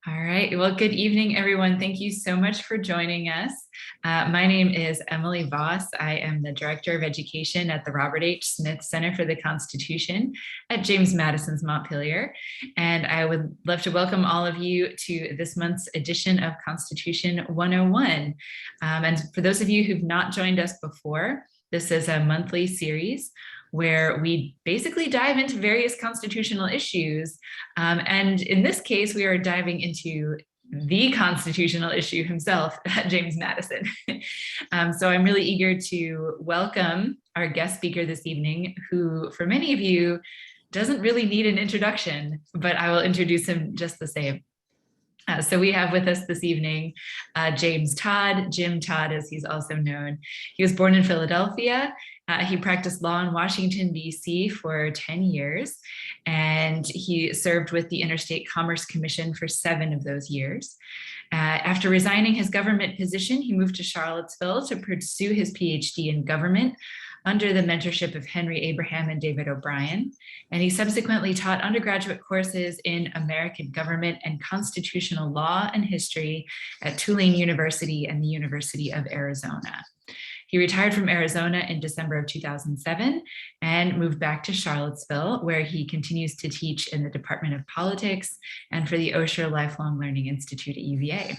All right. Well, good evening, everyone. Thank you so much for joining us. My name is Emily Voss. I am the Director of Education at the Robert H. Smith Center for the Constitution at James Madison's Montpelier. And I would love to welcome all of you to this month's edition of Constitution 101. And for those of you who've not joined us before, this is a monthly series where we basically dive into various constitutional issues. And in this case, we are diving into the constitutional issue himself, James Madison. So I'm really eager to welcome our guest speaker this evening, who for many of you doesn't really need an introduction, but I will introduce him just the same. So we have with us this evening, James Todd, Jim Todd, as he's also known. He was born in Philadelphia. He practiced law in Washington, D.C. for 10 years, and he served with the Interstate Commerce Commission for 7 of those years. After resigning his government position, he moved to Charlottesville to pursue his Ph.D. in government under the mentorship of Henry Abraham and David O'Brien. And he subsequently taught undergraduate courses in American government and constitutional law and history at Tulane University and the University of Arizona. He retired from Arizona in December of 2007 and moved back to Charlottesville, where he continues to teach in the Department of Politics and for the Osher Lifelong Learning Institute at UVA.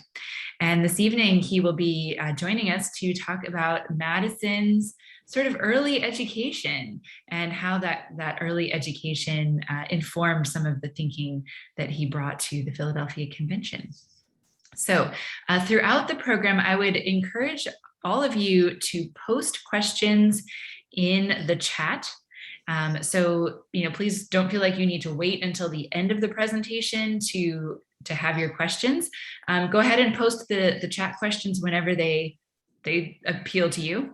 And this evening, he will be joining us to talk about Madison's sort of early education and how that early education informed some of the thinking that he brought to the Philadelphia Convention. So throughout the program, I would encourage all of you to post questions in the chat. So, please don't feel like you need to wait until the end of the presentation to have your questions. Go ahead and post the chat questions whenever they appeal to you.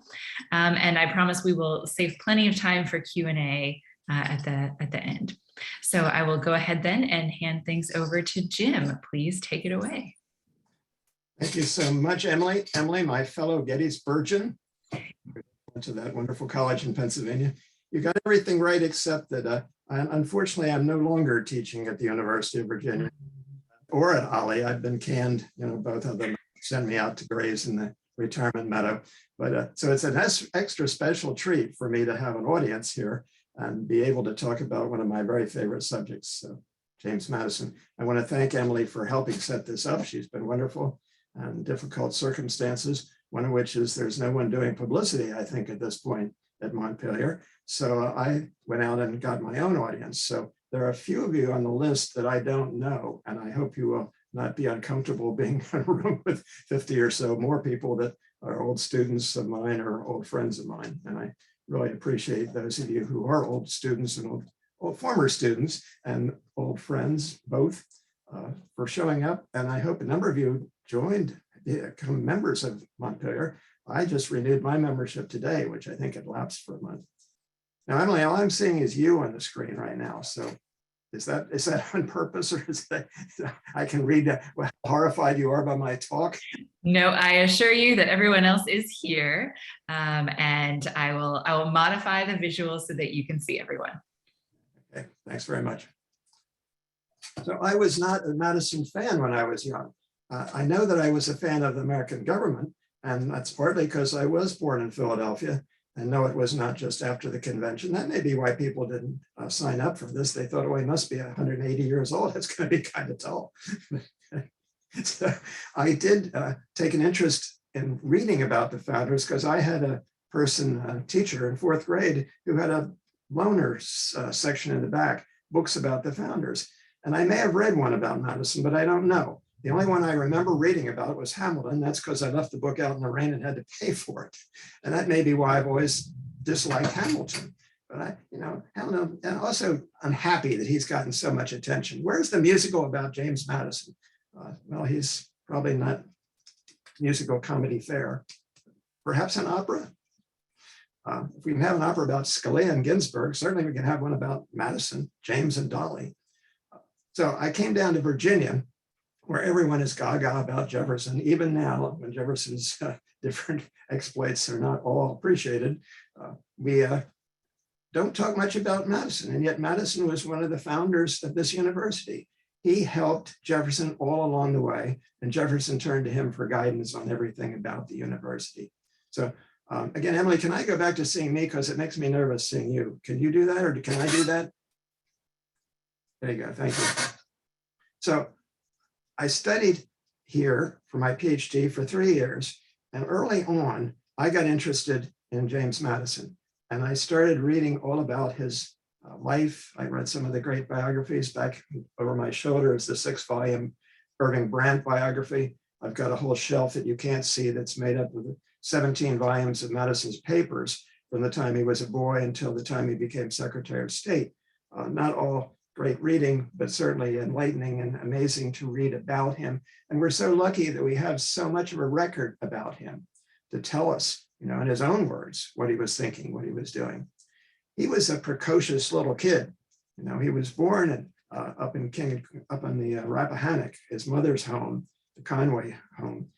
And I promise we will save plenty of time for Q&A at the end. So I will go ahead then and hand things over to Jim. Please take it away. Thank you so much, Emily. Emily, my fellow Gettysburgian, went to that wonderful college in Pennsylvania. You got everything right, except that unfortunately, I'm no longer teaching at the University of Virginia or at Ollie. I've been canned, both of them send me out to graze in the retirement meadow. But so it's an extra special treat for me to have an audience here and be able to talk about one of my very favorite subjects, James Madison. I want to thank Emily for helping set this up. She's been wonderful. And difficult circumstances, one of which is there's no one doing publicity, I think, at this point at Montpelier. So I went out and got my own audience. So there are a few of you on the list that I don't know, and I hope you will not be uncomfortable being in a room with 50 or so more people that are old students of mine or old friends of mine. And I really appreciate those of you who are old students and old former students and old friends, both, for showing up. And I hope a number of you joined, become members of Montpelier. I just renewed my membership today, which I think had lapsed for a month. Now, Emily, all I'm seeing is you on the screen right now. So is that on purpose, or is that I can read how horrified you are by my talk? No, I assure you that everyone else is here, and I will modify the visuals so that you can see everyone. Okay, thanks very much. So I was not a Madison fan when I was young. I know that I was a fan of the American government, and that's partly because I was born in Philadelphia. And no, it was not just after the convention. That may be why people didn't sign up for this. They thought, oh, he must be 180 years old. It's going to be kind of tall. So I did take an interest in reading about the founders because I had a teacher in 4th grade who had a loaner section in the back, books about the founders. And I may have read one about Madison, but I don't know. The only one I remember reading about was Hamilton. That's because I left the book out in the rain and had to pay for it. And that may be why I've always disliked Hamilton. But Hamilton, and also I'm happy that he's gotten so much attention. Where's the musical about James Madison? Well, he's probably not musical comedy fare. Perhaps an opera. If we can have an opera about Scalia and Ginsburg, certainly we can have one about Madison, James and Dolly. So I came down to Virginia, where everyone is gaga about Jefferson. Even now, when Jefferson's different exploits are not all appreciated, we don't talk much about Madison. And yet Madison was one of the founders of this university. he helped Jefferson all along the way, and Jefferson turned to him for guidance on everything about the university. So again, Emily, can I go back to seeing me, because it makes me nervous seeing you. Can you do that, or can I do that? There you go, thank you. So I studied here for my PhD for 3 years, and early on, I got interested in James Madison, and I started reading all about his life. I read some of the great biographies. Back over my shoulder is the 6-volume Irving Brandt biography. I've got a whole shelf that you can't see that's made up of 17 volumes of Madison's papers from the time he was a boy until the time he became Secretary of State. Not all great reading, but certainly enlightening and amazing to read about him. And we're so lucky that we have so much of a record about him to tell us, in his own words, what he was thinking, what he was doing. He was a precocious little kid. He was born up on the Rappahannock, his mother's home, the Conway home.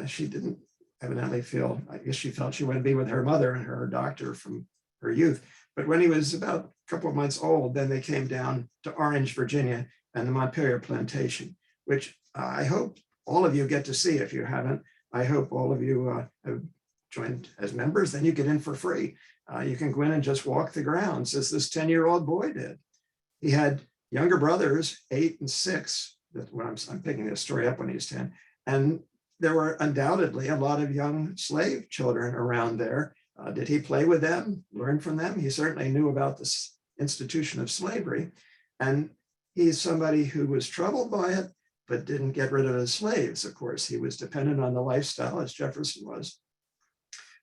She didn't evidently feel, I guess she felt she wanted to be with her mother and her doctor from her youth. But when he was about a couple of months old, then they came down to Orange, Virginia, and the Montpelier Plantation, which I hope all of you get to see if you haven't. I hope all of you have joined as members, then you get in for free. You can go in and just walk the grounds as this 10-year-old boy did. He had younger brothers, 8 and 6. I'm picking this story up when he was 10. And there were undoubtedly a lot of young slave children around there. Did he play with them, learn from them? He certainly knew about this institution of slavery. And he's somebody who was troubled by it, but didn't get rid of his slaves. Of course, he was dependent on the lifestyle as Jefferson was.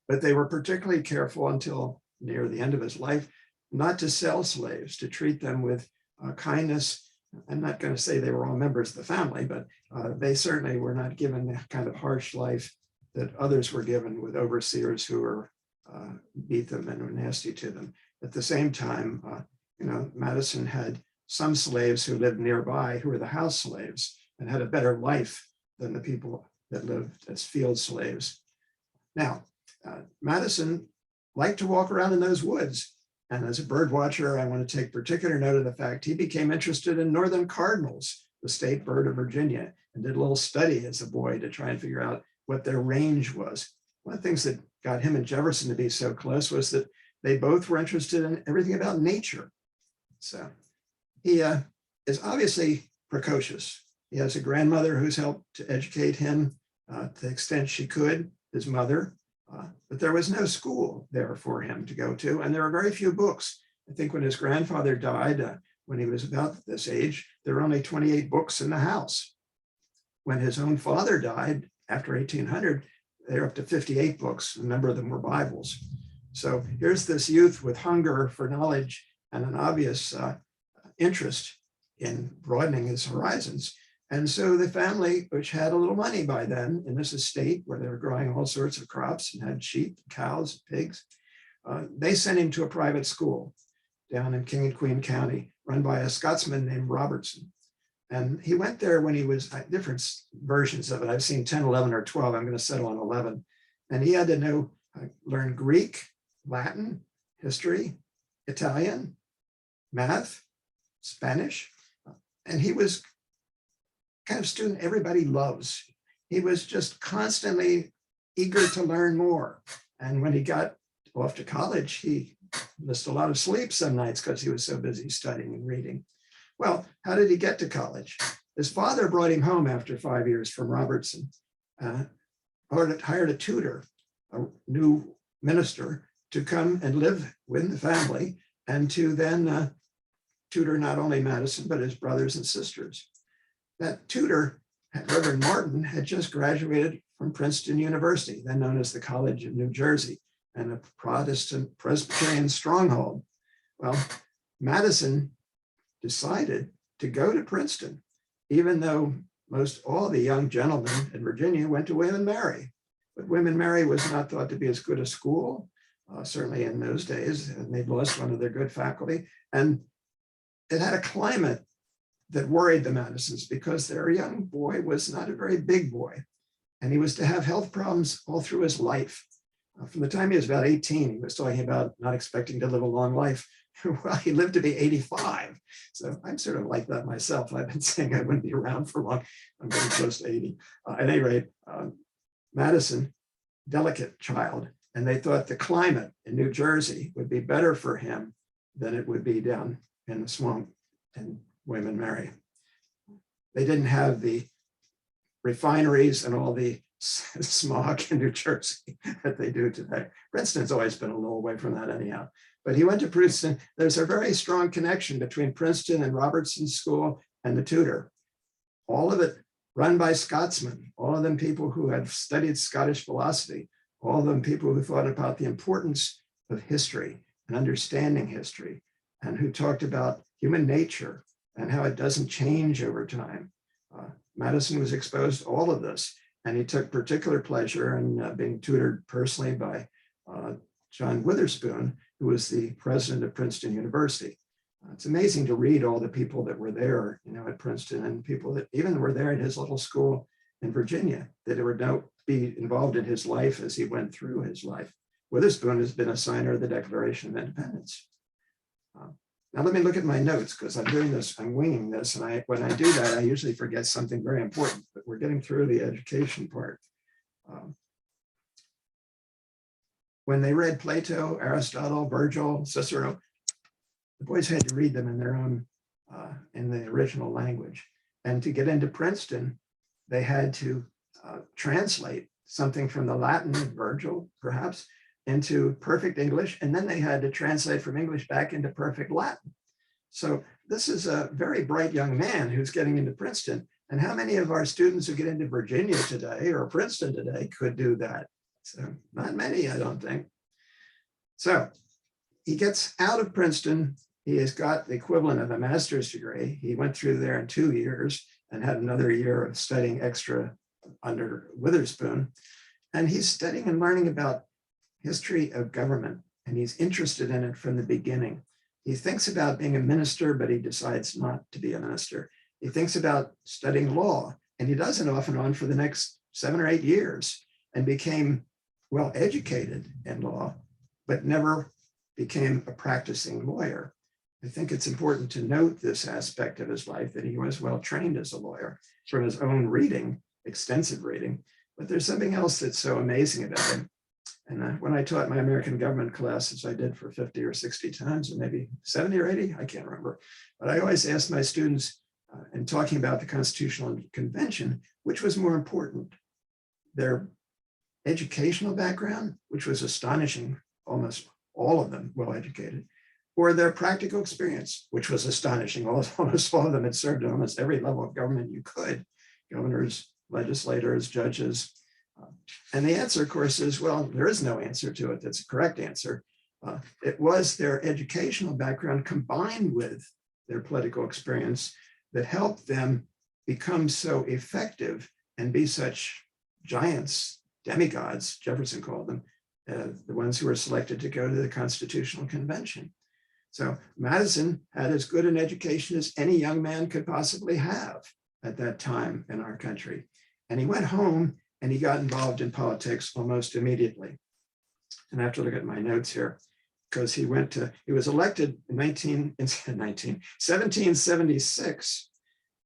But they were particularly careful until near the end of his life not to sell slaves, to treat them with kindness. I'm not going to say they were all members of the family, but they certainly were not given the kind of harsh life that others were given with overseers who were beat them and were nasty to them. At the same time, Madison had some slaves who lived nearby who were the house slaves and had a better life than the people that lived as field slaves. Now, Madison liked to walk around in those woods. And as a bird watcher, I want to take particular note of the fact he became interested in northern cardinals, the state bird of Virginia, and did a little study as a boy to try and figure out what their range was. One of the things that got him and Jefferson to be so close was that they both were interested in everything about nature. So he is obviously precocious. He has a grandmother who's helped to educate him to the extent she could, his mother. But there was no school there for him to go to, and there were very few books. I think when his grandfather died, when he was about this age, there were only 28 books in the house. When his own father died after 1800, they were up to 58 books. A number of them were Bibles. So here's this youth with hunger for knowledge and an obvious interest in broadening his horizons. And so the family, which had a little money by then in this estate where they were growing all sorts of crops and had sheep, cows, pigs, they sent him to a private school down in King and Queen County, run by a Scotsman named Robertson. And he went there when he was, different versions of it. I've seen 10, 11, or 12. I'm going to settle on 11. And he had to learn Greek, Latin, history, Italian, math, Spanish. And he was kind of student everybody loves. He was just constantly eager to learn more. And when he got off to college, he missed a lot of sleep some nights because he was so busy studying and reading. Well, how did he get to college? His father brought him home after 5 years from Robertson, hired a tutor, a new minister, to come and live with the family and to then tutor not only Madison, but his brothers and sisters. That tutor, Reverend Martin, had just graduated from Princeton University, then known as the College of New Jersey, and a Protestant Presbyterian stronghold. Well, Madison decided to go to Princeton, even though most all the young gentlemen in Virginia went to William and Mary. But William and Mary was not thought to be as good a school, certainly in those days, and they'd lost one of their good faculty. And it had a climate that worried the Madisons because their young boy was not a very big boy, and he was to have health problems all through his life. From the time he was about 18, he was talking about not expecting to live a long life Well, he lived to be 85. So I'm sort of like that myself. I've been saying I wouldn't be around for long. I'm getting close to 80. At any rate, Madison, delicate child, and they thought the climate in New Jersey would be better for him than it would be down in the swamp in William and Mary. They didn't have the refineries and all the smog in New Jersey that they do today. Princeton's always been a little away from that anyhow. But he went to Princeton. There's a very strong connection between Princeton and Robertson School and the tutor. All of it run by Scotsmen, all of them people who had studied Scottish philosophy, all of them people who thought about the importance of history and understanding history, and who talked about human nature and how it doesn't change over time. Madison was exposed to all of this, and he took particular pleasure in being tutored personally by John Witherspoon, who was the president of Princeton University. It's amazing to read all the people that were there, at Princeton, and people that even were there in his little school in Virginia that would now be involved in his life as he went through his life. Witherspoon has been a signer of the Declaration of Independence. Now let me look at my notes, because I'm doing this, I'm winging this, and when I do that, I usually forget something very important, but we're getting through the education part. When they read Plato, Aristotle, Virgil, Cicero, the boys had to read them in their own, in the original language. And to get into Princeton, they had to translate something from the Latin of Virgil, perhaps, into perfect English, and then they had to translate from English back into perfect Latin. So this is a very bright young man who's getting into Princeton. And how many of our students who get into Virginia today or Princeton today could do that? So not many, I don't think. So he gets out of Princeton. He has got the equivalent of a master's degree. He went through there in 2 years and had another year of studying extra under Witherspoon. And he's studying and learning about history of government, and he's interested in it from the beginning. He thinks about being a minister, but he decides not to be a minister. He thinks about studying law, and he does it off and on for the next 7 or 8 years, and became well educated in law, but never became a practicing lawyer. I think it's important to note this aspect of his life, that he was well trained as a lawyer from his own reading, extensive reading, but there's something else that's so amazing about him. And when I taught my American government classes, I did for 50 or 60 times, or maybe 70 or 80, I can't remember. But I always asked my students, in talking about the Constitutional Convention, which was more important, their educational background, which was astonishing, almost all of them well-educated, or their practical experience, which was astonishing. Almost all of them had served at almost every level of government you could, governors, legislators, judges. And the answer, of course, is, well, there is no answer to it that's a correct answer. It was their educational background combined with their political experience that helped them become so effective and be such giants, demigods, Jefferson called them, the ones who were selected to go to the Constitutional Convention. So Madison had as good an education as any young man could possibly have at that time in our country. And he went home and he got involved in politics almost immediately. And I have to look at my notes here, because he was elected in 1776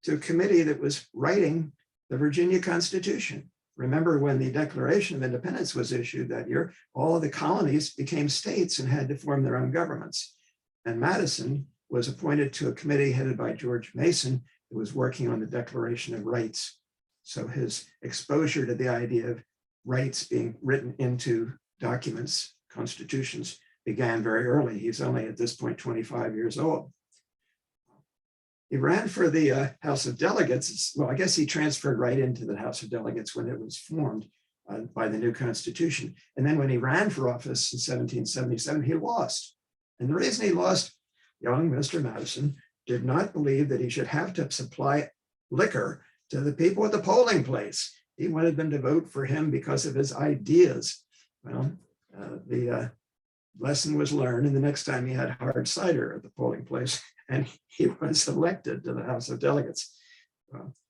to a committee that was writing the Virginia Constitution. Remember, when the Declaration of Independence was issued that year, all of the colonies became states and had to form their own governments. And Madison was appointed to a committee headed by George Mason that was working on the Declaration of Rights. So his exposure to the idea of rights being written into documents, constitutions, began very early. He's only at this point 25 years old. He ran for the House of Delegates. Well, I guess he transferred right into the House of Delegates when it was formed by the new Constitution. And then when he ran for office in 1777, he lost. And the reason he lost, young Mr. Madison did not believe that he should have to supply liquor to the people at the polling place. He wanted them to vote for him because of his ideas. Well, the lesson was learned, and the next time he had hard cider at the polling place, and he was elected to the House of Delegates.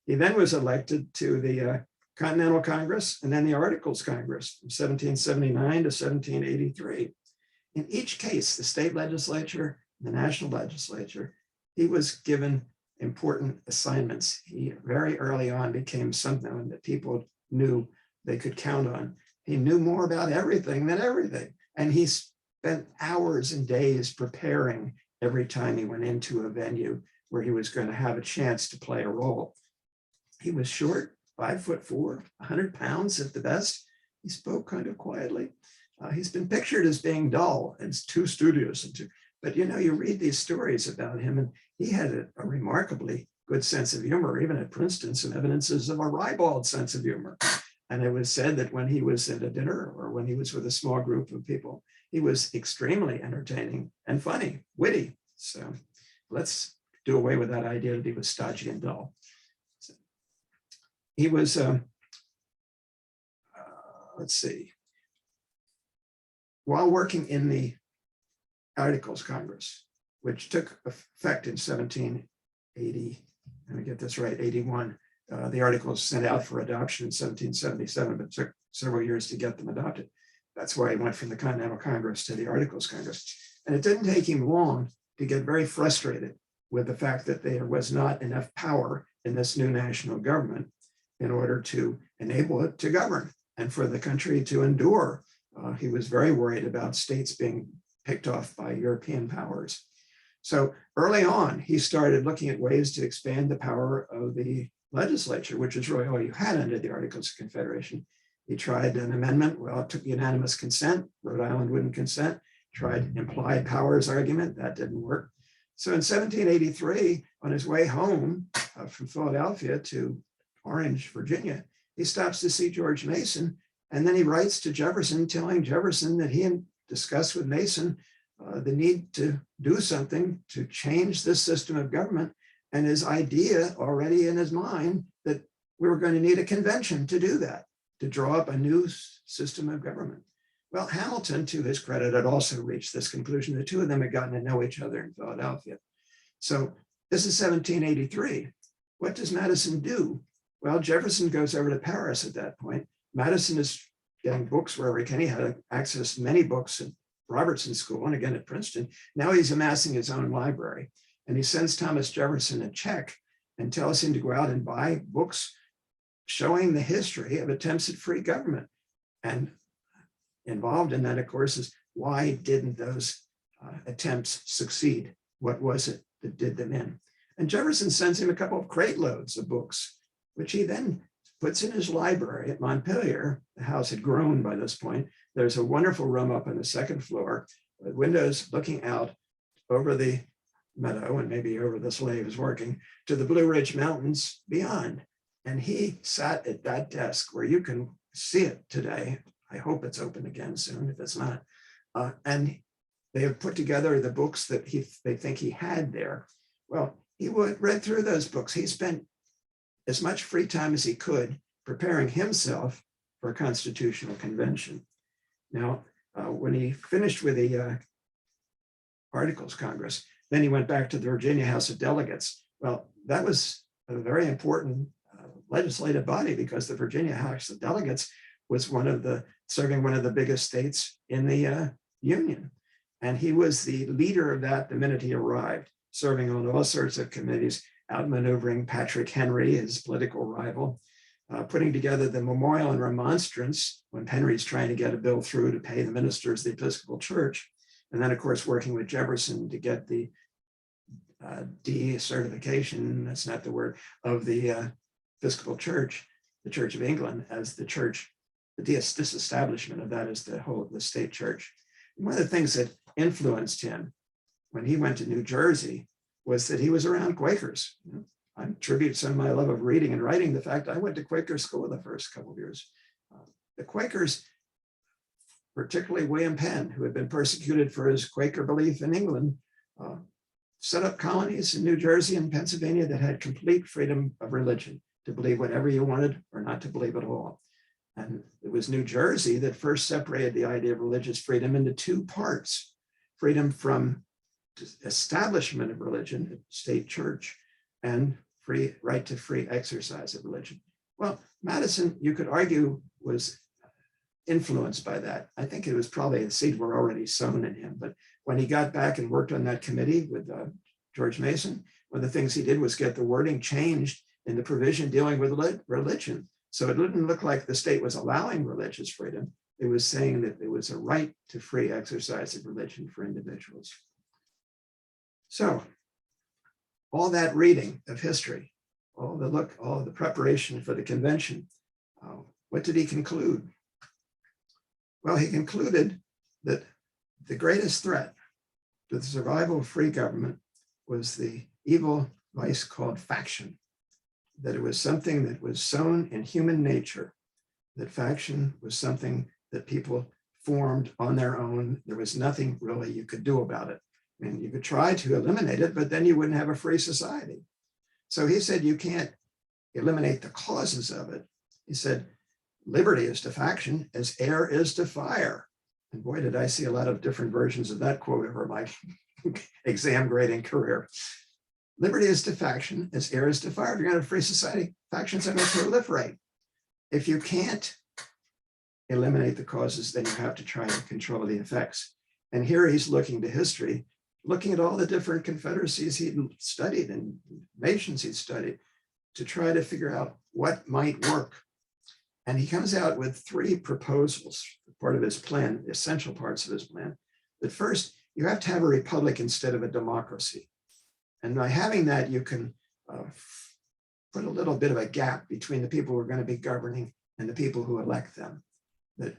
He then was elected to the Continental Congress and then the Articles Congress from 1779 to 1783. In each case, the state legislature the national legislature, he was given important assignments. He very early on became something that people knew they could count on. He knew more about everything than everything. And he spent hours and days preparing every time he went into a venue where he was going to have a chance to play a role. He was short, 5'4", 100 pounds at the best. He spoke kind of quietly. He's been pictured as being dull and too studious. But you know, you read these stories about him, and he had a remarkably good sense of humor. Even at Princeton, some evidences of a ribald sense of humor. And it was said that when he was at a dinner or when he was with a small group of people, he was extremely entertaining and funny, witty. So let's do away with that idea that he was stodgy and dull. So he was, let's see, while working in the Articles Congress, which took effect in 1780, let me get this right, 81. The articles sent out for adoption in 1777, but took several years to get them adopted. That's why he went from the Continental Congress to the Articles Congress. And it didn't take him long to get very frustrated with the fact that there was not enough power in this new national government in order to enable it to govern and for the country to endure. He was very worried about states being picked off by European powers. So early on, he started looking at ways to expand the power of the legislature, which is really all you had under the Articles of Confederation. He tried an amendment. Well, it took unanimous consent. Rhode Island wouldn't consent. Tried implied powers argument. That didn't work. So in 1783, on his way home from Philadelphia to Orange, Virginia, he stops to see George Mason. And then he writes to Jefferson, telling Jefferson that he had discussed with Mason the need to do something to change this system of government, and his idea already in his mind that we were going to need a convention to do that, to draw up a new system of government. Well, Hamilton, to his credit, had also reached this conclusion. The two of them had gotten to know each other in Philadelphia. So this is 1783. What does Madison do? Well, Jefferson goes over to Paris at that point. Madison is getting books wherever he can. He had access to many books at Robertson School and again at Princeton. Now he's amassing his own library. And he sends Thomas Jefferson a check and tells him to go out and buy books showing the history of attempts at free government. And involved in that, of course, is why didn't those attempts succeed? What was it that did them in? And Jefferson sends him a couple of crate loads of books, which he then puts in his library at Montpelier. The house had grown by this point. There's a wonderful room up on the second floor with windows looking out over the meadow and maybe over the slaves working to the Blue Ridge Mountains beyond. And he sat at that desk where you can see it today. I hope it's open again soon if it's not. And they have put together the books that they think he had there. Well, he read through those books. He spent as much free time as he could preparing himself for a constitutional convention. Now, when he finished with the Articles Congress, then he went back to the Virginia House of Delegates. Well, that was a very important legislative body because the Virginia House of Delegates was serving one of the biggest states in the Union. And he was the leader of that the minute he arrived, serving on all sorts of committees, outmaneuvering Patrick Henry, his political rival, putting together the memorial and remonstrance when Henry's trying to get a bill through to pay the ministers of the Episcopal Church. And then, of course, working with Jefferson to get the decertification, that's not the word, of the Episcopal Church, the Church of England, as the church, the disestablishment of that as the state church. And one of the things that influenced him when he went to New Jersey was that he was around Quakers. I attribute some of my love of reading and writing the fact I went to Quaker school the first couple of years. The Quakers, particularly William Penn, who had been persecuted for his Quaker belief in England, set up colonies in New Jersey and Pennsylvania that had complete freedom of religion, to believe whatever you wanted or not to believe at all. And it was New Jersey that first separated the idea of religious freedom into two parts: freedom from establishment of religion, state church, and right to free exercise of religion. Well, Madison, you could argue, was influenced by that. I think it was probably the seed were already sown in him. But when he got back and worked on that committee with George Mason, one of the things he did was get the wording changed in the provision dealing with religion. So it didn't look like the state was allowing religious freedom. It was saying that it was a right to free exercise of religion for individuals. So all that reading of history, all the preparation for the convention, what did he conclude? Well, he concluded that the greatest threat to the survival of free government was the evil vice called faction, that it was something that was sown in human nature, that faction was something that people formed on their own. There was nothing really you could do about it. I mean, you could try to eliminate it, but then you wouldn't have a free society. So he said, you can't eliminate the causes of it. He said, liberty is to faction as air is to fire. And boy, did I see a lot of different versions of that quote over my exam grading career. Liberty is to faction as air is to fire. If you're going to have a free society, factions are going to proliferate. If you can't eliminate the causes, then you have to try to control the effects. And here he's looking to history, looking at all the different confederacies he'd studied and nations he'd studied to try to figure out what might work. And he comes out with three proposals, part of his plan, the essential parts of his plan. That first, you have to have a republic instead of a democracy. And by having that, you can put a little bit of a gap between the people who are going to be governing and the people who elect them. That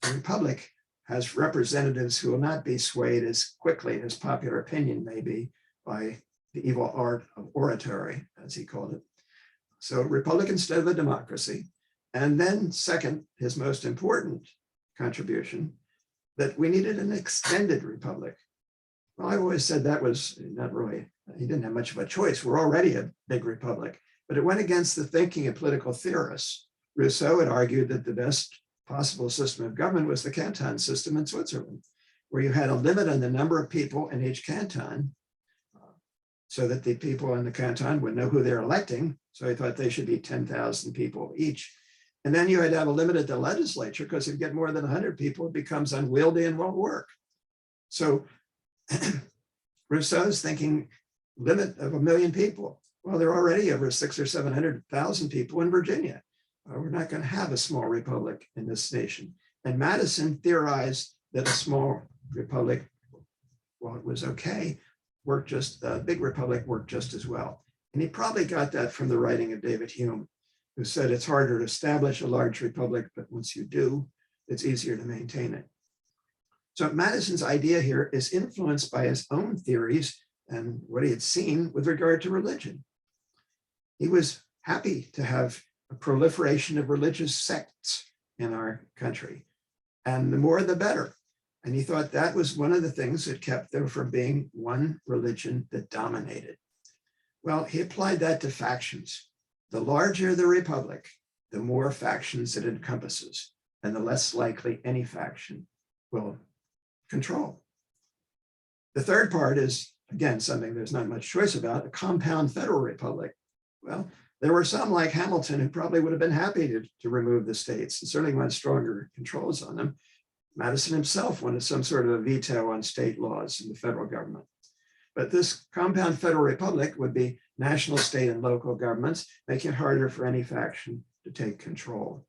the republic has representatives who will not be swayed as quickly as popular opinion may be by the evil art of oratory, as he called it. So republic instead of a democracy. And then second, his most important contribution, that we needed an extended republic. Well, I've always said that was not really, he didn't have much of a choice. We're already a big republic, but it went against the thinking of political theorists. Rousseau had argued that the best possible system of government was the canton system in Switzerland, where you had a limit on the number of people in each canton so that the people in the canton would know who they're electing. So he thought they should be 10,000 people each. And then you had to have a limit at the legislature, because if you get more than 100 people, it becomes unwieldy and won't work. So Rousseau's thinking limit of 1 million people. Well, there are already over 600,000 or 700,000 people in Virginia. We're not going to have a small republic in this nation. And Madison theorized that a small republic, while it was okay, worked just, a big republic worked just as well. And he probably got that from the writing of David Hume, who said it's harder to establish a large republic, but once you do, it's easier to maintain it. So Madison's idea here is influenced by his own theories and what he had seen with regard to religion. He was happy to have a proliferation of religious sects in our country, and the more the better. And he thought that was one of the things that kept there from being one religion that dominated. Well, he applied that to factions. The larger the republic, the more factions it encompasses, and the less likely any faction will control. The third part is, again, something there's not much choice about, a compound federal republic. Well, there were some like Hamilton who probably would have been happy to remove the states and certainly want stronger controls on them. Madison himself wanted some sort of a veto on state laws in the federal government. But this compound federal republic would be national, state, and local governments, making it harder for any faction to take control.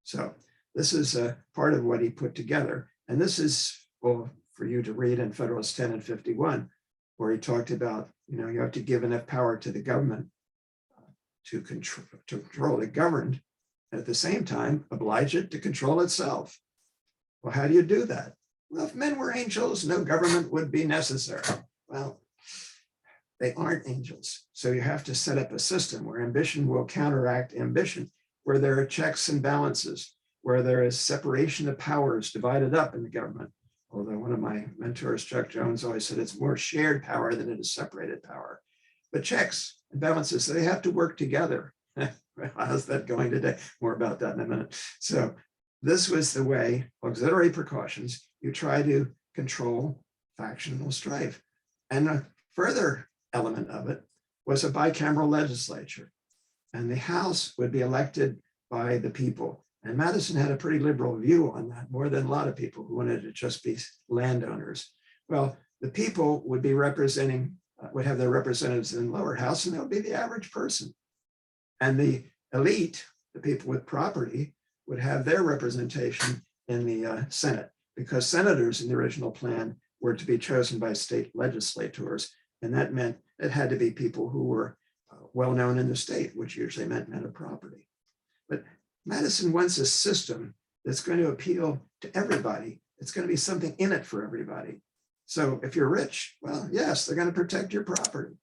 So this is a part of what he put together. And this is, well, for you to read in Federalist 10 and 51, where he talked about, you have to give enough power to the government to control the governed, and at the same time, oblige it to control itself. Well, how do you do that? Well, if men were angels, no government would be necessary. Well, they aren't angels. So you have to set up a system where ambition will counteract ambition, where there are checks and balances, where there is separation of powers divided up in the government. Although one of my mentors, Chuck Jones, always said it's more shared power than it is separated power. But checks and balances, so they have to work together. How's that going today? More about that in a minute. So this was the way, auxiliary precautions, you try to control factional strife. And a further element of it was a bicameral legislature. And the House would be elected by the people. And Madison had a pretty liberal view on that, more than a lot of people who wanted to just be landowners. Well, the people would be representing, would have their representatives in the lower house, and that would be the average person. And the elite, the people with property, would have their representation in the Senate, because senators in the original plan were to be chosen by state legislators. And that meant it had to be people who were well-known in the state, which usually meant men of property. But Madison wants a system that's going to appeal to everybody. It's going to be something in it for everybody. So if you're rich, well, yes, they're going to protect your property.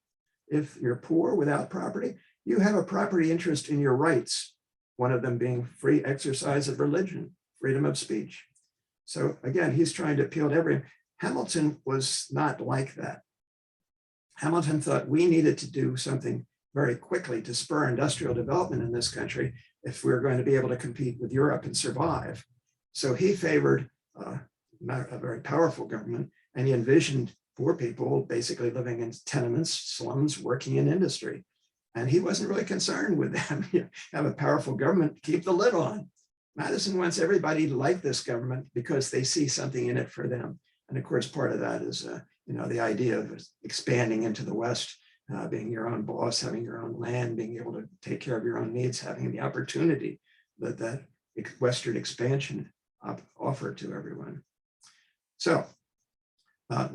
If you're poor without property, you have a property interest in your rights, one of them being free exercise of religion, freedom of speech. So again, he's trying to appeal to everyone. Hamilton was not like that. Hamilton thought we needed to do something very quickly to spur industrial development in this country if we're going to be able to compete with Europe and survive. So he favored a very powerful government, and he envisioned poor people basically living in tenements, slums, working in industry. And he wasn't really concerned with them. You have a powerful government, keep the lid on. Madison wants everybody to like this government because they see something in it for them. And of course, part of that is the idea of expanding into the West, being your own boss, having your own land, being able to take care of your own needs, having the opportunity that Western expansion offered to everyone. So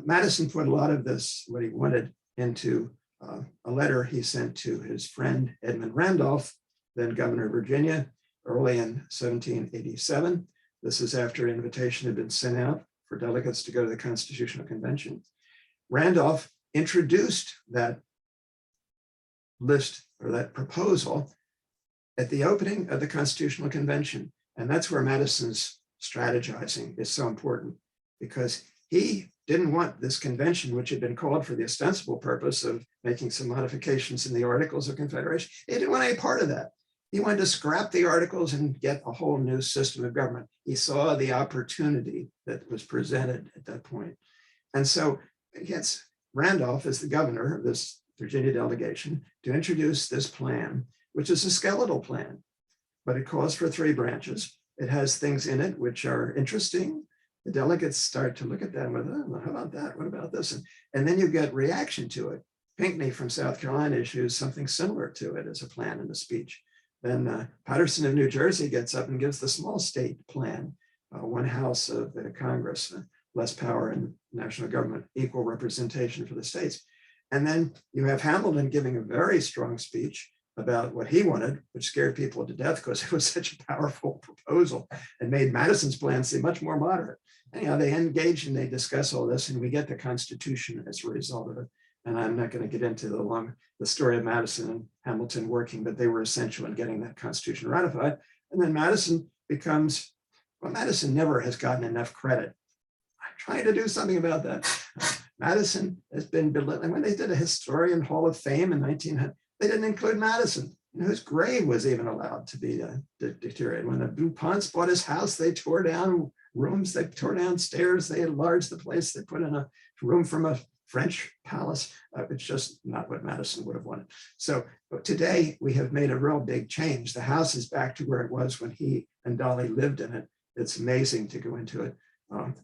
Madison put a lot of this, what he wanted, into a letter he sent to his friend Edmund Randolph, then governor of Virginia, early in 1787. This is after an invitation had been sent out for delegates to go to the Constitutional Convention. Randolph introduced that list or that proposal at the opening of the Constitutional Convention. And that's where Madison's strategizing is so important, because he didn't want this convention, which had been called for the ostensible purpose of making some modifications in the Articles of Confederation. He didn't want any part of that. He wanted to scrap the articles and get a whole new system of government. He saw the opportunity that was presented at that point. And so he gets Randolph as the governor of this Virginia delegation to introduce this plan, which is a skeletal plan, but it calls for 3 branches. It has things in it which are interesting. The delegates start to look at that and go, oh, how about that? What about this? And then you get reaction to it. Pinckney from South Carolina issues something similar to it as a plan in a speech. Then Patterson of New Jersey gets up and gives the small state plan, 1 house of the Congress, less power in national government, equal representation for the states. And then you have Hamilton giving a very strong speech about what he wanted, which scared people to death because it was such a powerful proposal and made Madison's plan seem much more moderate. Anyhow, they engage and they discuss all this, and we get the Constitution as a result of it. And I'm not going to get into the story of Madison and Hamilton working, but they were essential in getting that Constitution ratified. And then Madison becomes, well, Madison never has gotten enough credit. I'm trying to do something about that. Madison has been belittling. When they did a Historian Hall of Fame in 1900, they didn't include Madison, whose grave was even allowed to be deteriorated. When the DuPonts bought his house, they tore down rooms, they tore down stairs, they enlarged the place, they put in a room from a French palace. It's just not what Madison would have wanted. So today we have made a real big change. The house is back to where it was when he and Dolly lived in it. It's amazing to go into it.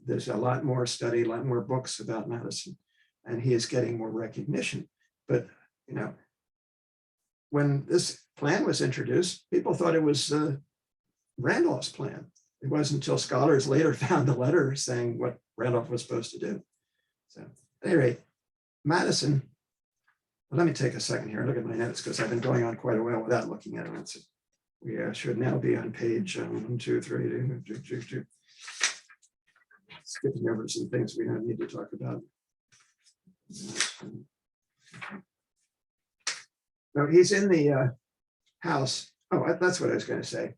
There's a lot more study, a lot more books about Madison, and he is getting more recognition. But, when this plan was introduced, people thought it was Randolph's plan. It wasn't until scholars later found the letter saying what Randolph was supposed to do. So at any rate, Madison, well, let me take a second here and look at my notes because I've been going on quite a while without looking at them. We should now be on page 1, 2, 3, 2. Skipping over some things we don't need to talk about. No, he's in the House. Oh, that's what I was going to say.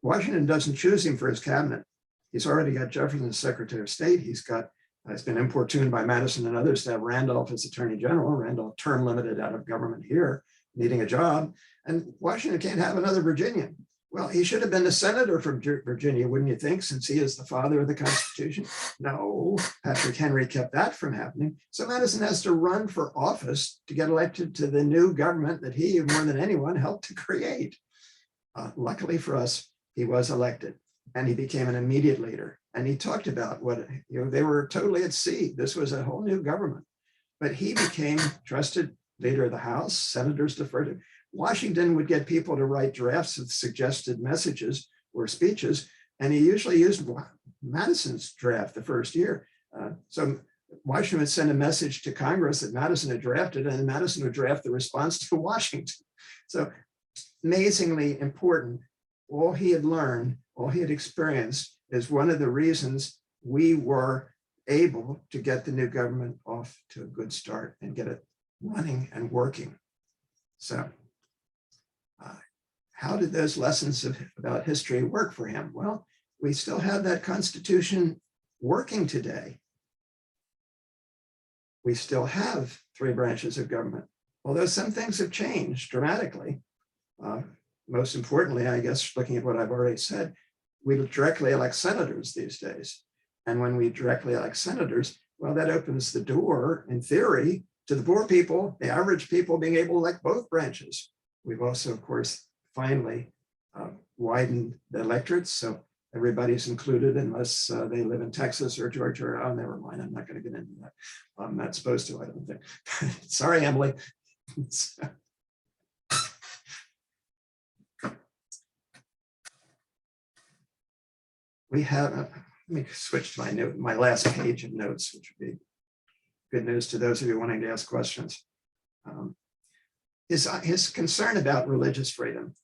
Washington doesn't choose him for his cabinet. He's already got Jefferson as Secretary of State. He's been importuned by Madison and others to have Randolph as Attorney General. Randolph term limited out of government here, needing a job. And Washington can't have another Virginian. Well, he should have been a senator from Virginia, wouldn't you think, since he is the father of the Constitution? No, Patrick Henry kept that from happening. So Madison has to run for office to get elected to the new government that he, more than anyone, helped to create. Luckily for us, he was elected and he became an immediate leader. And he talked about what, they were totally at sea. This was a whole new government, but he became trusted leader of the House. Senators deferred to him. Washington would get people to write drafts of suggested messages or speeches, and he usually used Madison's draft the first year. So Washington would send a message to Congress that Madison had drafted, and Madison would draft the response to Washington. So amazingly important. All he had learned, all he had experienced is one of the reasons we were able to get the new government off to a good start and get it running and working. So how did those lessons about history work for him? Well, we still have that Constitution working today. We still have 3 branches of government, although some things have changed dramatically. Most importantly, I guess, looking at what I've already said, we directly elect senators these days. And when we directly elect senators, well, that opens the door, in theory, to the poor people, the average people being able to elect both branches. We've also, of course, finally widened the electorates, so everybody's included unless they live in Texas or Georgia. Oh, never mind, I'm not going to get into that. I'm not supposed to, I don't think. Sorry, Emily. We have, let me switch to my last page of notes, which would be good news to those of you wanting to ask questions. His concern about religious freedom,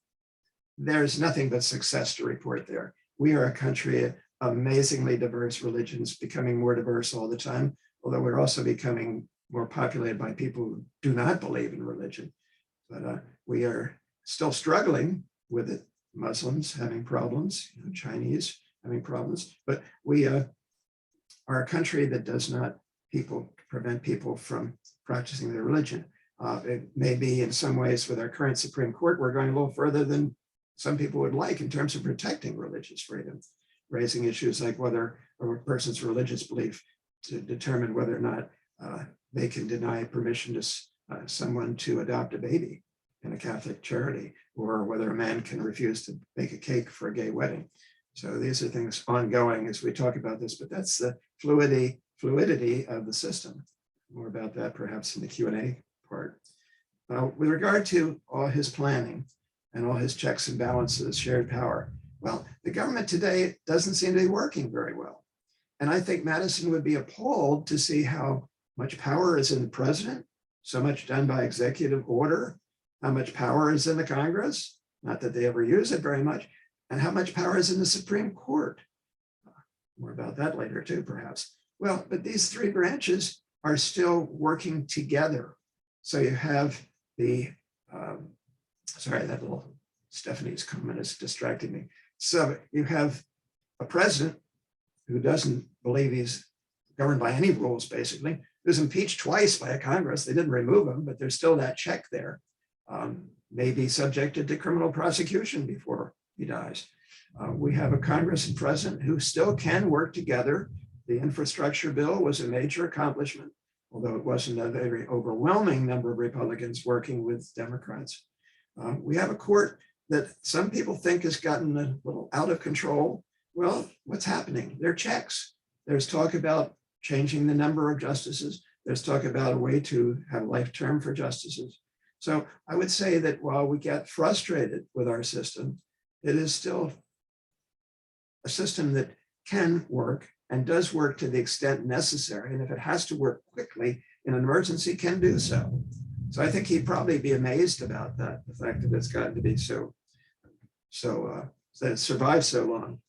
there's nothing but success to report there. We are a country of amazingly diverse religions, becoming more diverse all the time, although we're also becoming more populated by people who do not believe in religion. But we are still struggling with it. Muslims having problems, Chinese having problems, but we are a country that does not prevent people from practicing their religion. It may be in some ways with our current Supreme Court, we're going a little further than some people would like in terms of protecting religious freedom, raising issues like whether a person's religious belief to determine whether or not they can deny permission to someone to adopt a baby in a Catholic charity, or whether a man can refuse to bake a cake for a gay wedding. So these are things ongoing as we talk about this, but that's the fluidity of the system. More about that perhaps in the Q&A part. With regard to all his planning and all his checks and balances, shared power, well, the government today doesn't seem to be working very well. And I think Madison would be appalled to see how much power is in the president, so much done by executive order, how much power is in the Congress, not that they ever use it very much, and how much power is in the Supreme Court. More about that later too, perhaps. Well, but these 3 branches are still working together. So you have the, sorry, that little Stephanie's comment is distracting me. So you have a president who doesn't believe he's governed by any rules, basically, who's impeached twice by a Congress. They didn't remove him, but there's still that check there. May be subjected to criminal prosecution before he dies. We have a Congress and president who still can work together. The infrastructure bill was a major accomplishment, although it wasn't a very overwhelming number of Republicans working with Democrats. We have a court that some people think has gotten a little out of control. Well, what's happening? There are checks. There's talk about changing the number of justices. There's talk about a way to have a life term for justices. So I would say that while we get frustrated with our system, it is still a system that can work and does work to the extent necessary. And if it has to work quickly in an emergency, can do so. So I think he'd probably be amazed about that, the fact that it's gotten to be that it survived so long.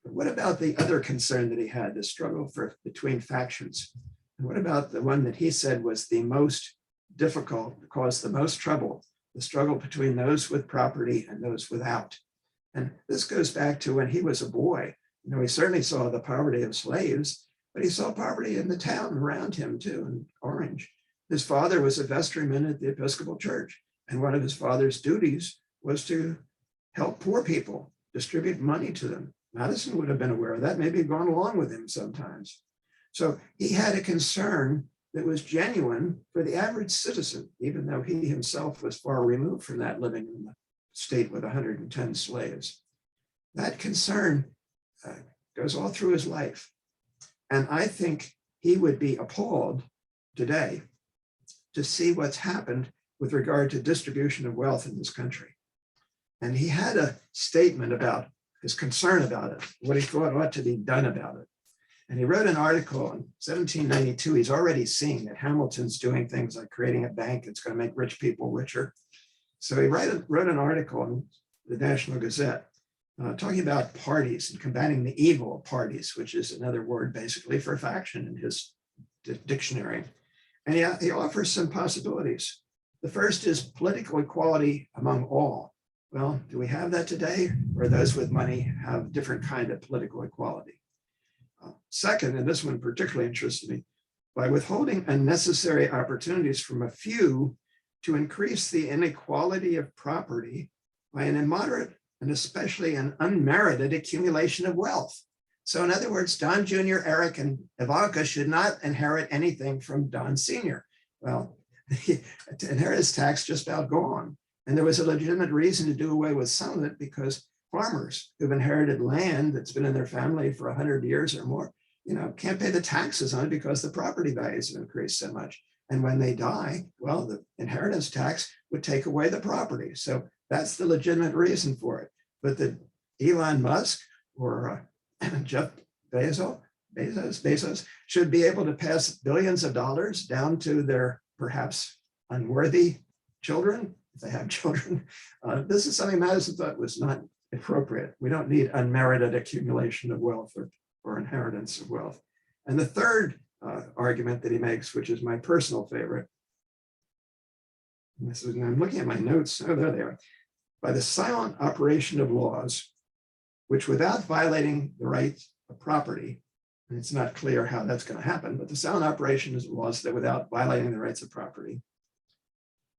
But what about the other concern that he had, the struggle between factions? And what about the one that he said was the most difficult, caused the most trouble, the struggle between those with property and those without? And this goes back to when he was a boy. He certainly saw the poverty of slaves, but he saw poverty in the town around him too, in Orange. His father was a vestryman at the Episcopal Church, and one of his father's duties was to help poor people, distribute money to them. Madison would have been aware of that, maybe gone along with him sometimes. So he had a concern that was genuine for the average citizen, even though he himself was far removed from that, living in the state with 110 slaves. That concern goes all through his life. And I think he would be appalled today to see what's happened with regard to distribution of wealth in this country. And he had a statement about his concern about it, what he thought ought to be done about it. And he wrote an article in 1792. He's already seeing that Hamilton's doing things like creating a bank that's going to make rich people richer. So he wrote an article in the National Gazette talking about parties and combating the evil of parties, which is another word basically for faction in his dictionary. And he offers some possibilities. The first is political equality among all. Well, do we have that today? Or those with money have different kind of political equality? Second, and this one particularly interests me, by withholding unnecessary opportunities from a few to increase the inequality of property by an immoderate and especially an unmerited accumulation of wealth. So in other words, Don Jr., Eric, and Ivanka should not inherit anything from Don Sr. Well, the inheritance tax just about gone. And there was a legitimate reason to do away with some of it because farmers who've inherited land that's been in their family for 100 years or more, can't pay the taxes on it because the property values have increased so much. And when they die, well, the inheritance tax would take away the property. So that's the legitimate reason for it. But the Elon Musk or Jeff Bezos should be able to pass billions of dollars down to their perhaps unworthy children, if they have children. This is something Madison thought was not appropriate. We don't need unmerited accumulation of wealth or inheritance of wealth. And the third argument that he makes, which is my personal favorite, and I'm looking at my notes, oh, there they are. By the silent operation of laws, which without violating the rights of property, and it's not clear how that's going to happen, but the silent operation of laws that without violating the rights of property,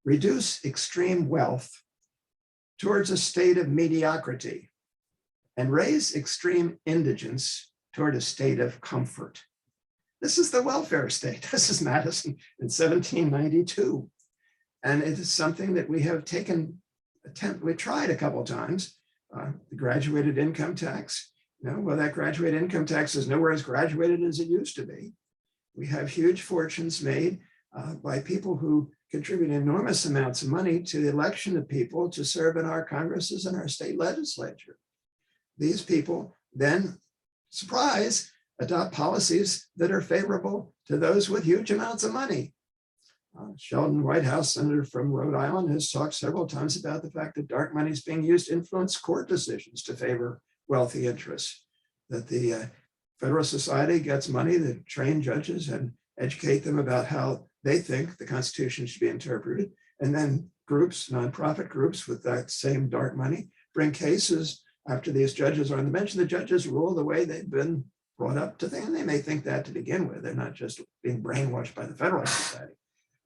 reduce extreme wealth towards a state of mediocrity and raise extreme indigence toward a state of comfort. This is the welfare state. This is Madison in 1792. And it is something that we have we tried a couple of times. The graduated income tax, well, that graduated income tax is nowhere as graduated as it used to be. We have huge fortunes made by people who contribute enormous amounts of money to the election of people to serve in our Congresses and our state legislature. These people then, surprise, adopt policies that are favorable to those with huge amounts of money. Sheldon Whitehouse, senator from Rhode Island, has talked several times about the fact that dark money is being used to influence court decisions to favor wealthy interests, that the Federal Society gets money to train judges and educate them about how they think the Constitution should be interpreted. And then groups, nonprofit groups with that same dark money, bring cases after these judges are on the bench, and the judges rule the way they've been brought up to think. And they may think that to begin with. They're not just being brainwashed by the Federal Society.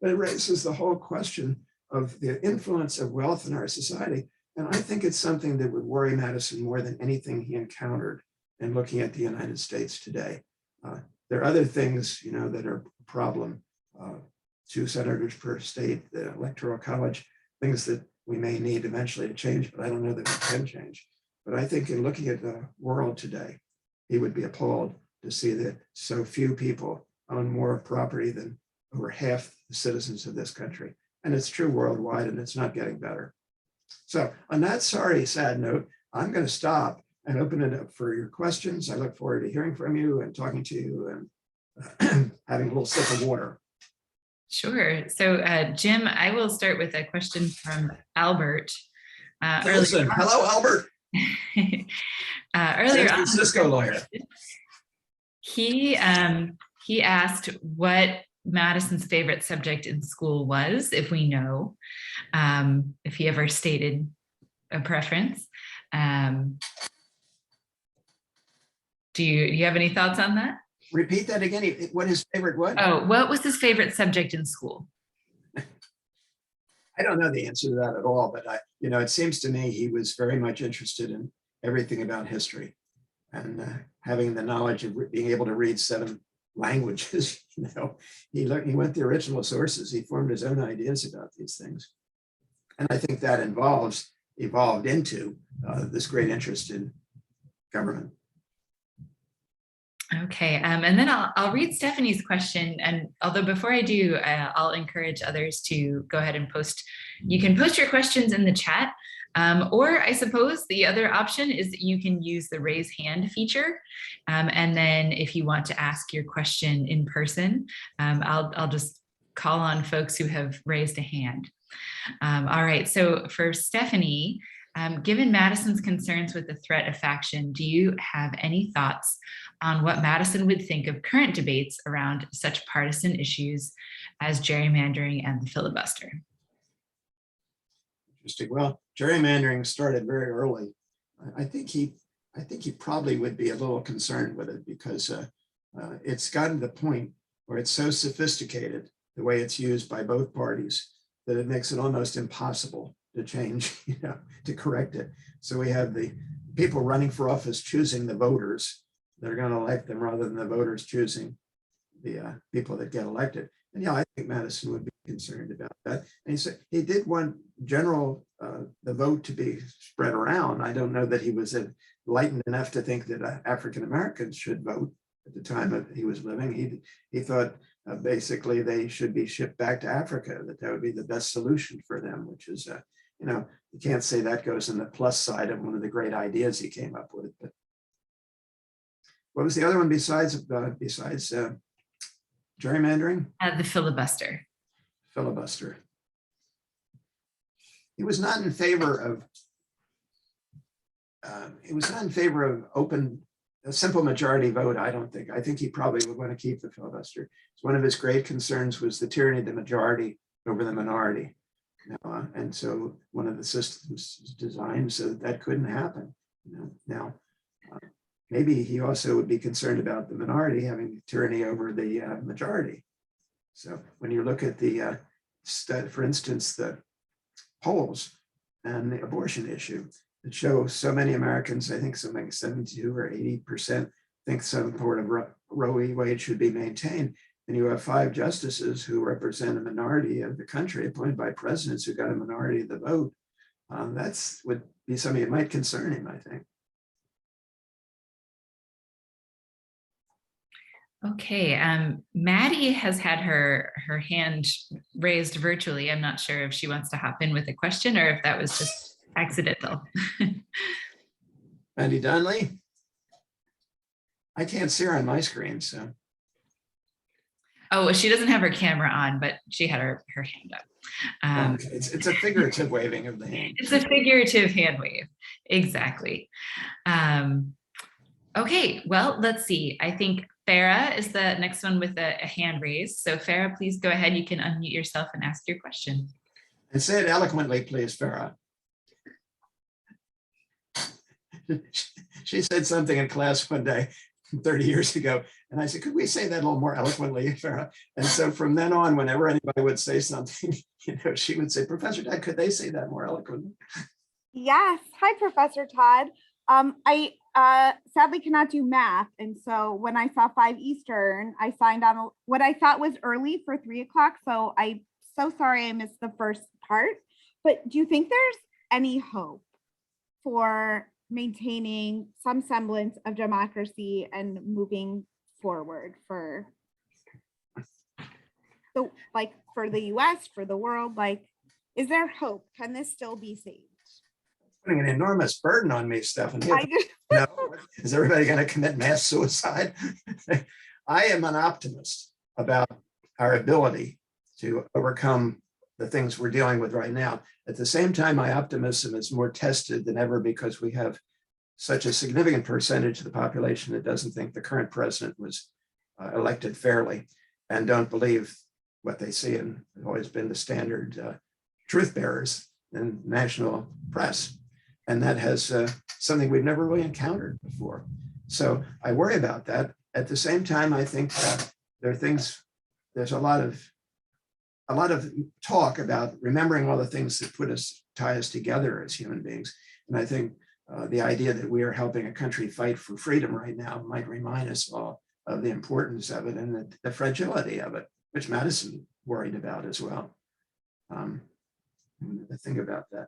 But it raises the whole question of the influence of wealth in our society. And I think it's something that would worry Madison more than anything he encountered in looking at the United States today. There are other things, that are a problem. 2 senators per state, the Electoral College, things that we may need eventually to change, but I don't know that we can change. But I think in looking at the world today, he would be appalled to see that so few people own more property than over half the citizens of this country. And it's true worldwide, and it's not getting better. So on that sorry, sad note, I'm going to stop and open it up for your questions. I look forward to hearing from you and talking to you and having a little sip of water. Sure. So Jim, I will start with a question from Albert. Hello, Albert. Earlier on, Cisco lawyer. He asked what Madison's favorite subject in school was, if we know, if he ever stated a preference. Do you have any thoughts on that? Repeat that again. What his favorite what? Oh, what was his favorite subject in school? I don't know the answer to that at all, but it seems to me he was very much interested in everything about history and having the knowledge of being able to read 7 languages. He went to the original sources. He formed his own ideas about these things. And I think that evolved into this great interest in government. Okay, and then I'll read Stephanie's question. And although before I do, I'll encourage others to go ahead and post. You can post your questions in the chat, or I suppose the other option is that you can use the raise hand feature. And then if you want to ask your question in person, I'll just call on folks who have raised a hand. All right, so for Stephanie, given Madison's concerns with the threat of faction, do you have any thoughts on what Madison would think of current debates around such partisan issues as gerrymandering and the filibuster? Interesting. Well, gerrymandering started very early. I think he probably would be a little concerned with it because it's gotten to the point where it's so sophisticated, the way it's used by both parties, that it makes it almost impossible to change, to correct it. So we have the people running for office choosing the voters that are going to elect them rather than the voters choosing the people that get elected. And I think Madison would be concerned about that. And he said he did want the vote to be spread around. I don't know that he was enlightened enough to think that African Americans should vote at the time that he was living. He thought basically they should be shipped back to Africa, that would be the best solution for them, which is, you can't say that goes on the plus side of one of the great ideas he came up with. But what was the other one besides gerrymandering? The filibuster. Filibuster. He was not in favor of. A simple majority vote. I don't think. I think he probably would want to keep the filibuster. So one of his great concerns was the tyranny of the majority over the minority. And so one of the systems is designed so that couldn't happen. Now. Maybe he also would be concerned about the minority having tyranny over the majority. So when you look at for instance, the polls and the abortion issue, that show so many Americans, I think something like 72 or 80% think some sort of Roe v. Wade should be maintained. And you have 5 justices who represent a minority of the country appointed by presidents who got a minority of the vote. That's would be something that might concern him, I think. Okay, Maddie has had her hand raised virtually. I'm not sure if she wants to hop in with a question or if that was just accidental. Maddie Donnelly? I can't see her on my screen, so. Oh, she doesn't have her camera on, but she had her hand up. Okay. It's a figurative waving of the hand. It's a figurative hand wave, exactly. Okay, well, let's see. I think Farah is the next one with a hand raised. So Farah, please go ahead. You can unmute yourself and ask your question. And say it eloquently, please, Farah. She said something in class one day 30 years ago. And I said, could we say that a little more eloquently, Farah? And so from then on, whenever anybody would say something, she would say, Professor Todd, could they say that more eloquently? Yes. Hi, Professor Todd. I sadly cannot do math. And so when I saw 5 Eastern, I signed on what I thought was early for 3 o'clock. So I'm so sorry I missed the first part. But do you think there's any hope for maintaining some semblance of democracy and moving forward for the US, for the world? Is there hope? Can this still be saved? Putting an enormous burden on me, Stephanie. No, is everybody going to commit mass suicide? I am an optimist about our ability to overcome the things we're dealing with right now. At the same time, my optimism is more tested than ever because we have such a significant percentage of the population that doesn't think the current president was elected fairly and don't believe what they see, and have always been the standard truth bearers in national press. And that has something we've never really encountered before. So I worry about that. At the same time, I think there's a lot of talk about remembering all the things that tie us together as human beings. And I think the idea that we are helping a country fight for freedom right now might remind us all of the importance of it and the fragility of it, which Madison worried about as well. I think about that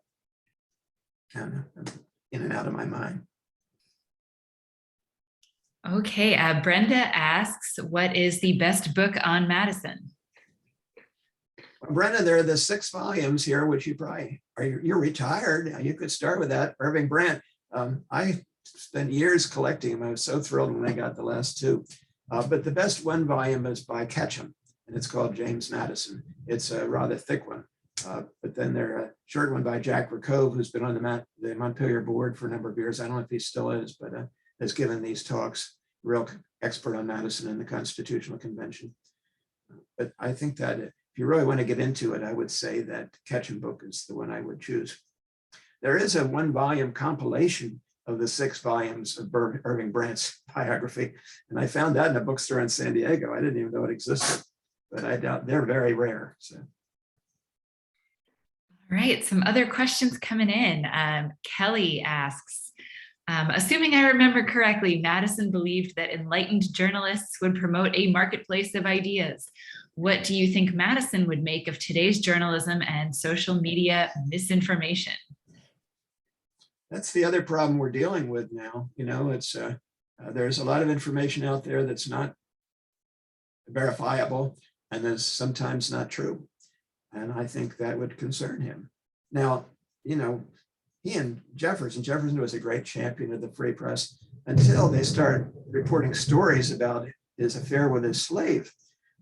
kind of in and out of my mind. Okay, Brenda asks, what is the best book on Madison? Well, Brenda, there are the 6 volumes here, which you probably you're retired. You could start with that. Irving Brandt. I spent years collecting them. I was so thrilled when I got the last 2. But the best one volume is by Ketchum, and it's called James Madison. It's a rather thick one. But then there's a short one by Jack Ricove, who's been on the Montpelier board for a number of years. I don't know if he still is, but has given these talks, real expert on Madison and the Constitutional Convention. But I think that if you really want to get into it, I would say that Ketchum book is the one I would choose. There is a 1-volume compilation of the 6 volumes of Irving Brandt's biography. And I found that in a bookstore in San Diego. I didn't even know it existed, but I doubt they're very rare. So. All right, some other questions coming in. Kelly asks, assuming I remember correctly, Madison believed that enlightened journalists would promote a marketplace of ideas. What do you think Madison would make of today's journalism and social media misinformation? That's the other problem we're dealing with now. You know, it's there's a lot of information out there that's not verifiable and is sometimes not true. And I think that would concern him. Now, you know, he and Jefferson was a great champion of the free press until they started reporting stories about his affair with his slave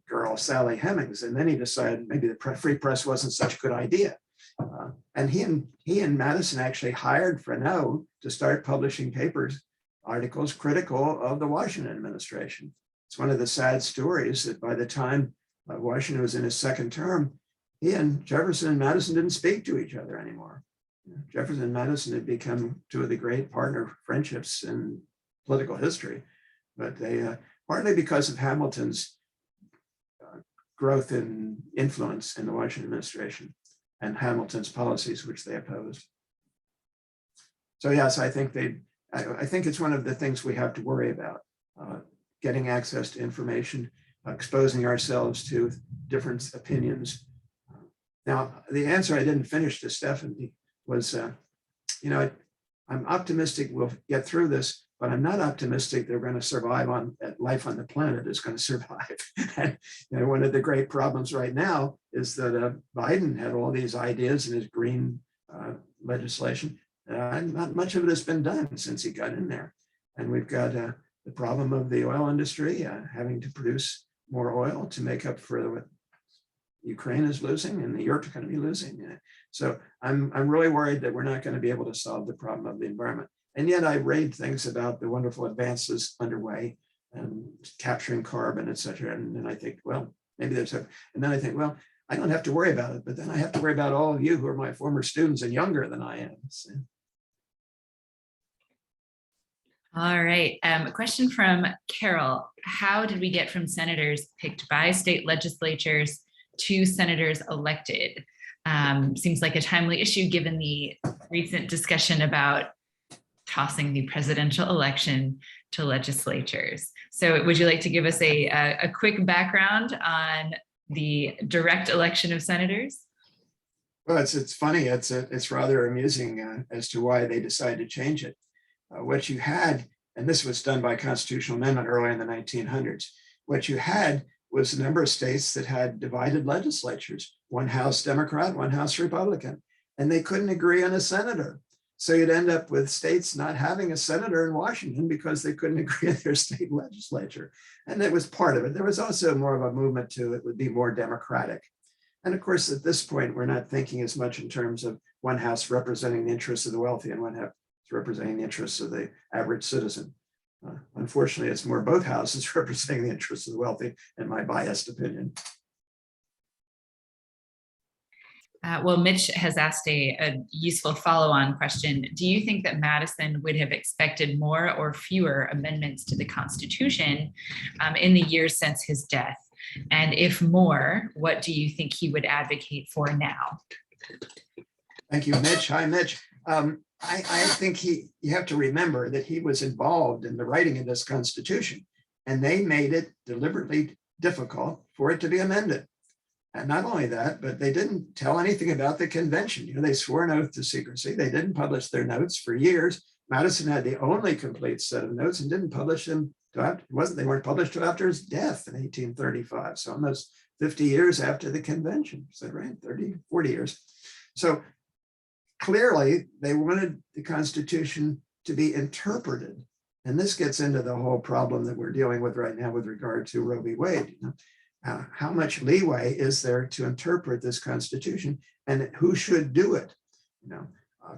girl, Sally Hemings. And then he decided maybe the free press wasn't such a good idea. And he and Madison actually hired Freneau to start publishing articles critical of the Washington administration. It's one of the sad stories that by the time Washington was in his 2nd term, he and Jefferson and Madison didn't speak to each other anymore. Jefferson and Madison had become 2 of the great partner friendships in political history, but they partly because of Hamilton's growth in influence in the Washington administration and Hamilton's policies, which they opposed. So yes, I think it's one of the things we have to worry about, getting access to information, exposing ourselves to different opinions. Now, the answer I didn't finish to Stephanie was, you know, I'm optimistic we'll get through this, but I'm not optimistic they're going to survive that life on the planet is going to survive. And, you know, one of the great problems right now is that Biden had all these ideas in his green legislation. Not much of it has been done since he got in there. And we've got the problem of the oil industry having to produce more oil to make up for what Ukraine is losing and Europe's going to be losing. So I'm really worried that we're not going to be able to solve the problem of the environment. And yet I read things about the wonderful advances underway and capturing carbon, et cetera. And then I think, well, maybe and then I think, well, I don't have to worry about it, but then I have to worry about all of you who are my former students and younger than I am. So. All right, a question from Carol. How did we get from senators picked by state legislatures to senators elected? Seems like a timely issue given the recent discussion about tossing the presidential election to legislatures. So would you like to give us a quick background on the direct election of senators? Well, it's funny. It's rather amusing as to why they decided to change it. What you had, and this was done by constitutional amendment early in the 1900s, what you had was a number of states that had divided legislatures, 1 House Democrat, 1 House Republican, and they couldn't agree on a senator. So you'd end up with states not having a senator in Washington because they couldn't agree on their state legislature. And that was part of it. There was also more of a movement to it would be more democratic. And of course, at this point, we're not thinking as much in terms of 1 House representing the interests of the wealthy and 1 House representing the interests of the average citizen. Unfortunately, it's more both houses representing the interests of the wealthy, in my biased opinion. Well, Mitch has asked a useful follow-on question. Do you think that Madison would have expected more or fewer amendments to the Constitution in the years since his death? And if more, what do you think he would advocate for now? Thank you, Mitch. Hi, Mitch. I think you have to remember that he was involved in the writing of this Constitution, and they made it deliberately difficult for it to be amended. And not only that, but they didn't tell anything about the convention. You know, they swore an oath to secrecy. They didn't publish their notes for years. Madison had the only complete set of notes and didn't publish them They weren't published till after his death in 1835. So almost 50 years after the convention. Is that right? 30, 40 years. So clearly they wanted the Constitution to be interpreted. And this gets into the whole problem that we're dealing with right now with regard to Roe v. Wade. How much leeway is there to interpret this Constitution, and who should do it?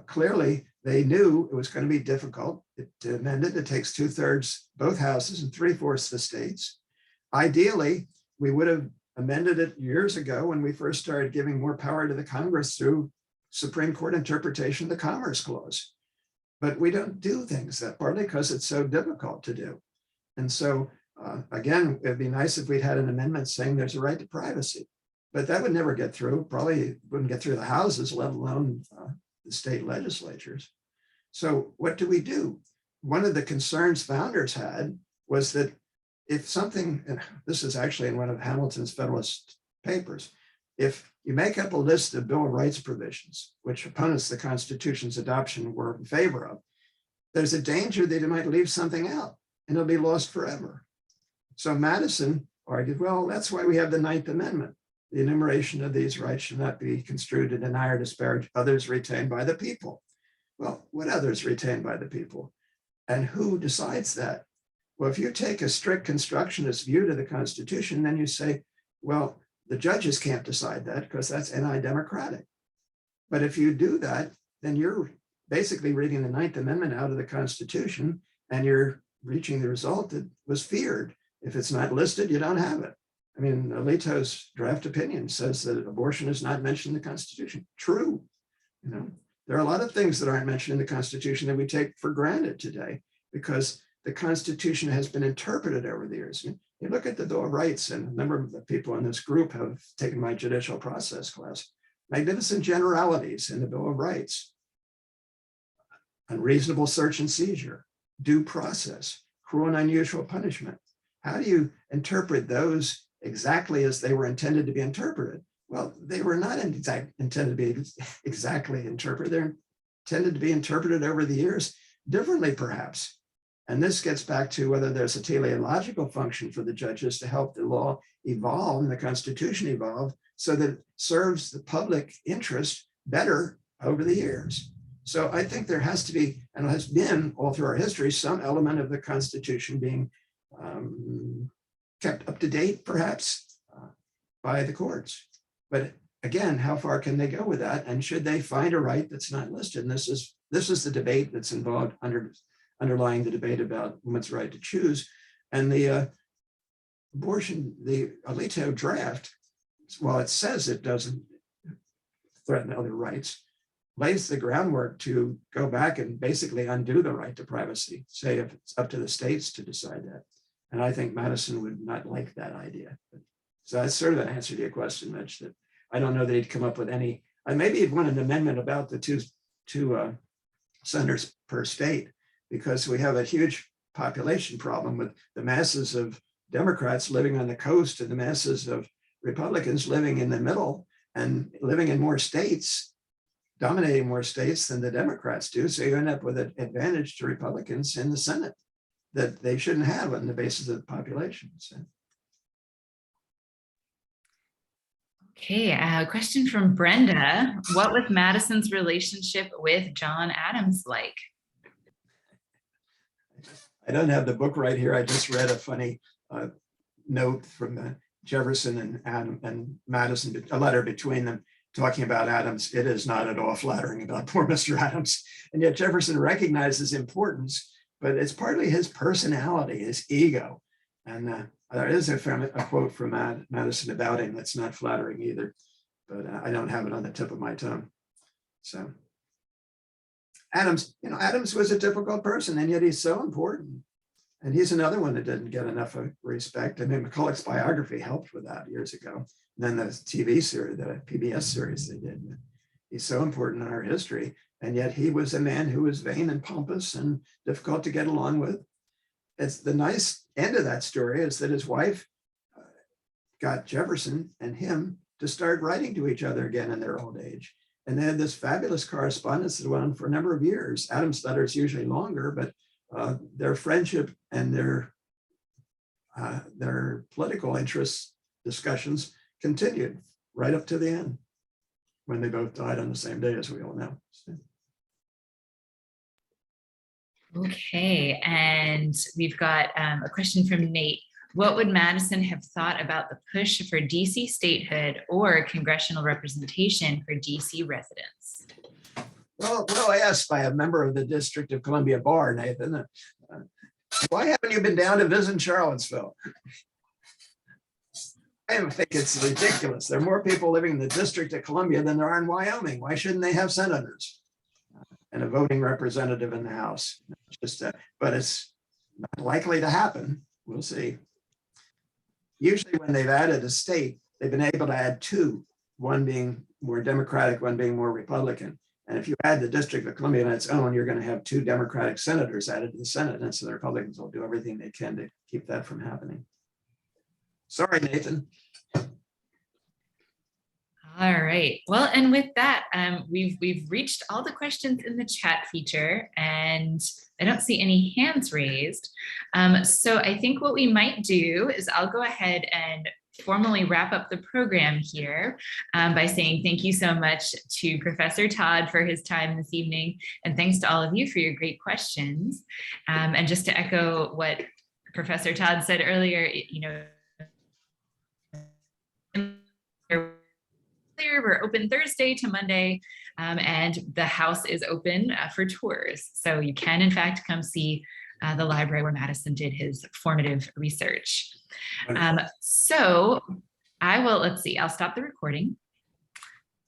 Clearly they knew it was going to be difficult. To amend it, it takes 2/3 both houses and 3/4 the states. Ideally, we would have amended it years ago when we first started giving more power to the Congress through Supreme Court interpretation of the Commerce Clause. But we don't do things that, partly because it's so difficult to do. And so, again, it'd be nice if we'd had an amendment saying there's a right to privacy, but that would never get through, probably wouldn't get through the houses, let alone the state legislatures. So what do? One of the concerns founders had was that if something, and this is actually in one of Hamilton's Federalist papers, if you make up a list of Bill of Rights provisions, which opponents of the Constitution's adoption were in favor of, there's a danger that you might leave something out and it'll be lost forever. So Madison argued, well, that's why we have the 9th Amendment. The enumeration of these rights should not be construed to deny or disparage others retained by the people. Well, what others retained by the people? And who decides that? Well, if you take a strict constructionist view to the Constitution, then you say, well, the judges can't decide that because that's anti-democratic. But if you do that, then you're basically reading the 9th Amendment out of the Constitution, and you're reaching the result that was feared. If it's not listed, you don't have it. I mean, Alito's draft opinion says that abortion is not mentioned in the Constitution. True. There are a lot of things that aren't mentioned in the Constitution that we take for granted today because the Constitution has been interpreted over the years. You look at the Bill of Rights, and a number of the people in this group have taken my judicial process class. Magnificent generalities in the Bill of Rights. Unreasonable search and seizure, due process, cruel and unusual punishment. How do you interpret those exactly as they were intended to be interpreted? Well, they were not intended to be exactly interpreted. They're intended to be interpreted over the years differently, perhaps. And this gets back to whether there's a teleological function for the judges to help the law evolve and the Constitution evolve so that it serves the public interest better over the years. So I think there has to be, and has been all through our history, some element of the Constitution being kept up to date, perhaps, by the courts. But again, how far can they go with that? And should they find a right that's not listed? And this is the debate that's involved underlying the debate about women's right to choose. And the Alito draft, while it says it doesn't threaten other rights, lays the groundwork to go back and basically undo the right to privacy, say if it's up to the states to decide that. And I think Madison would not like that idea. So that's sort of an answer to your question, Mitch, that I don't know that he'd come up with any, maybe he'd want an amendment about the two senators per state, because we have a huge population problem with the masses of Democrats living on the coast and the masses of Republicans living in the middle and living in more states, dominating more states than the Democrats do. So you end up with an advantage to Republicans in the Senate that they shouldn't have on the basis of the population. So. Okay, a question from Brenda. What was Madison's relationship with John Adams like? I don't have the book right here. I just read a funny note from Jefferson and Adam and Madison, a letter between them talking about Adams. It is not at all flattering about poor Mr. Adams. And yet Jefferson recognized his importance, but it's partly his personality, his ego. And there is a quote from Madison about him that's not flattering either, but I don't have it on the tip of my tongue. So Adams was a difficult person, and yet he's so important. And he's another one that didn't get enough respect. I mean, McCulloch's biography helped with that years ago. And then the TV series, the PBS series they did. He's so important in our history. And yet he was a man who was vain and pompous and difficult to get along with. It's the nice end of that story is that his wife got Jefferson and him to start writing to each other again in their old age. And they had this fabulous correspondence that went on for a number of years. Adams' letters usually longer, but their friendship and their their political interest discussions continued right up to the end, when they both died on the same day, as we all know. Okay, and we've got a question from Nate. What would Madison have thought about the push for DC statehood or congressional representation for DC residents? Well asked by a member of the District of Columbia Bar, Nathan. Why haven't you been down to visit Charlottesville? I think it's ridiculous. There are more people living in the District of Columbia than there are in Wyoming. Why shouldn't they have senators and a voting representative in the House? But it's not likely to happen. We'll see. Usually when they've added a state, they've been able to add two, one being more Democratic, one being more Republican. And if you add the District of Columbia on its own, you're going to have two Democratic senators added to the Senate. And so the Republicans will do everything they can to keep that from happening. Sorry, Nathan. All right. Well, and with that, we've reached all the questions in the chat feature, and I don't see any hands raised. So I think what we might do is I'll go ahead and formally wrap up the program here by saying thank you so much to Professor Todd for his time this evening, and thanks to all of you for your great questions. And just to echo what Professor Todd said earlier, you know, we're open Thursday to Monday, and the house is open for tours. So you can, in fact, come see the library where Madison did his formative research. So I will, let's see, I'll stop the recording.